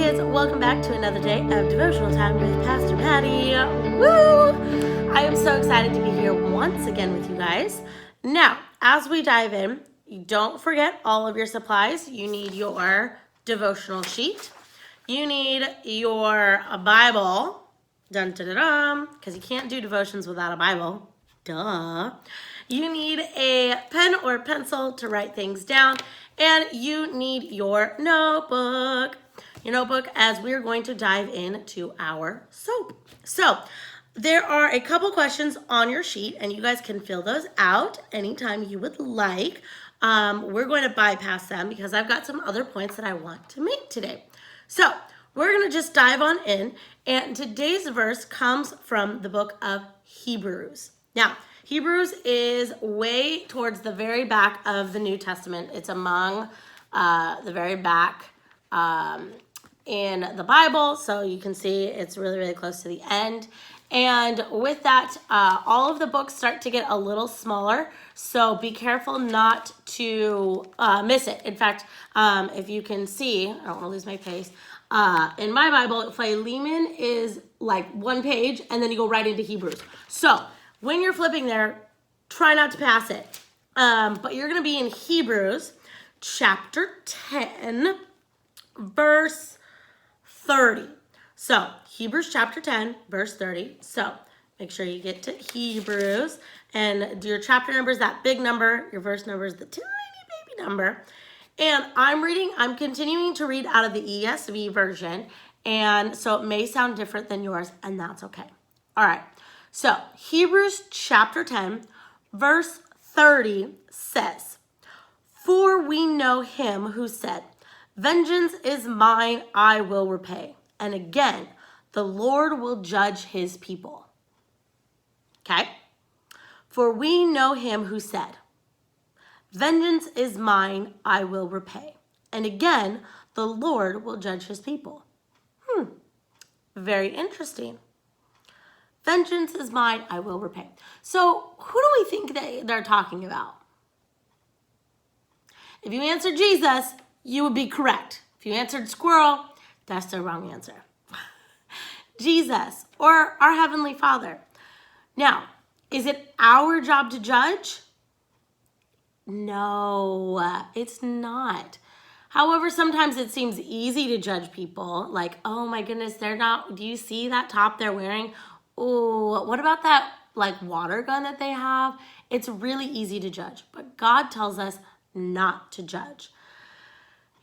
kids, welcome back to another day of devotional time with Pastor Maddi. Woo! I am so excited to be here once again with you guys. Now, as we dive in, don't forget all of your supplies. You need your devotional sheet. You need your Bible. Dun dun dun dun, because you can't do devotions without a Bible. Duh. You need a pen or pencil to write things down, and you need your notebook. Your notebook, as we're going to dive into our soap. So there are a couple questions on your sheet, and you guys can fill those out anytime you would like. We're going to bypass them because I've got some other points that I want to make today. So we're going to just dive on in, and today's verse comes from the book of Hebrews. Now, Hebrews is way towards the very back of the New Testament. It's among the very back in the Bible, so you can see it's really, really close to the end. And with that, all of the books start to get a little smaller, so be careful not to miss it. In fact, if you can see, I don't want to lose my pace, in my Bible, Philemon is like one page, and then you go right into Hebrews. So when you're flipping there, try not to pass it. But you're going to be in Hebrews chapter 10, verse 30. So Hebrews chapter 10, verse 30. So make sure you get to Hebrews, and your chapter number is that big number. Your verse number is the tiny baby number. And I'm continuing to read out of the ESV version, and so it may sound different than yours, and that's okay. All right. So Hebrews chapter 10, verse 30 says, "For we know him who said, 'Vengeance is mine, I will repay.' And again, the Lord will judge his people." Okay? For we know him who said, "Vengeance is mine, I will repay." And again, the Lord will judge his people. Very interesting. Vengeance is mine, I will repay. So who do we think they're talking about? If you answered Jesus, you would be correct. If you answered squirrel, that's the wrong answer. Jesus, or our Heavenly Father. Now, is it our job to judge? No, it's not. However, sometimes it seems easy to judge people. Like, oh my goodness, do you see that top they're wearing? Oh, what about that like water gun that they have? It's really easy to judge, but God tells us not to judge.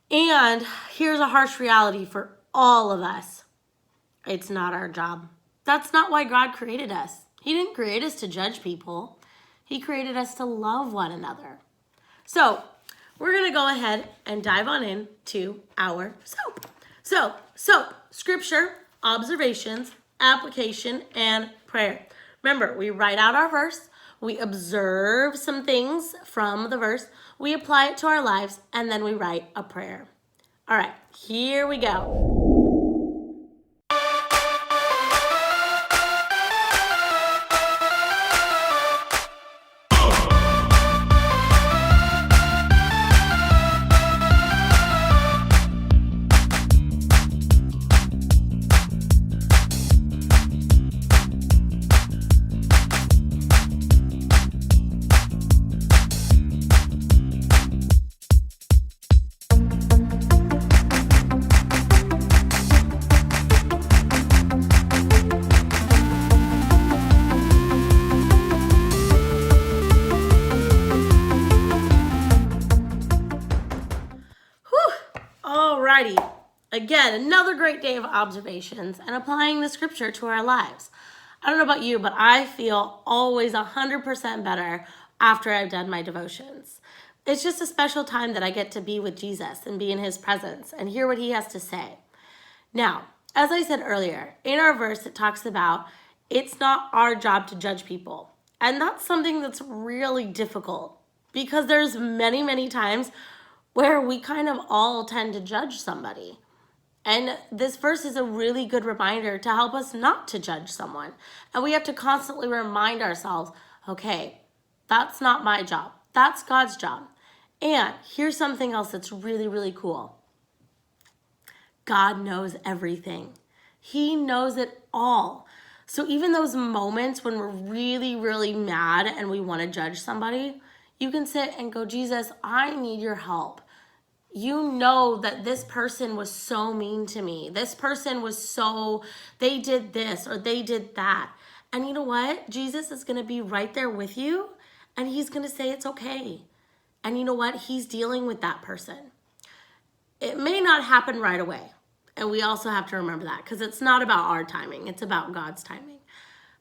And here's a harsh reality for all of us. It's not our job. That's not why God created us. He didn't create us to judge people. He created us to love one another. So we're going to go ahead and dive on into our soap. So, scripture, observations, application, and prayer. Remember, we write out our verse, we observe some things from the verse, we apply it to our lives, and then we write a prayer. All right, here we go. Alrighty, again, another great day of observations and applying the scripture to our lives. I don't know about you, but I feel always 100% better after I've done my devotions. It's just a special time that I get to be with Jesus and be in his presence and hear what he has to say. Now, as I said earlier, in our verse, it talks about it's not our job to judge people. And that's something that's really difficult because there's many, many times where we kind of all tend to judge somebody. And this verse is a really good reminder to help us not to judge someone. And we have to constantly remind ourselves, okay, that's not my job. That's God's job. And here's something else that's really, really cool. God knows everything. He knows it all. So even those moments when we're really, really mad and we want to judge somebody, you can sit and go, Jesus, I need your help. You know that this person was so mean to me. This person was they did this or they did that. And you know what? Jesus is going to be right there with you, and he's going to say it's okay. And you know what? He's dealing with that person. It may not happen right away. And we also have to remember that, because it's not about our timing. It's about God's timing.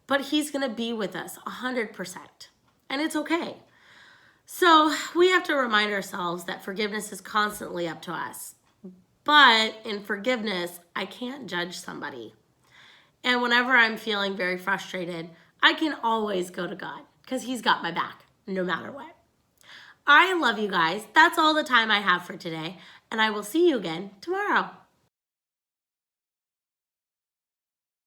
But he's going to be with us 100%. And it's okay. So we have to remind ourselves that forgiveness is constantly up to us. But in forgiveness, I can't judge somebody. And whenever I'm feeling very frustrated, I can always go to God, because he's got my back no matter what. I love you guys. That's all the time I have for today. And I will see you again tomorrow.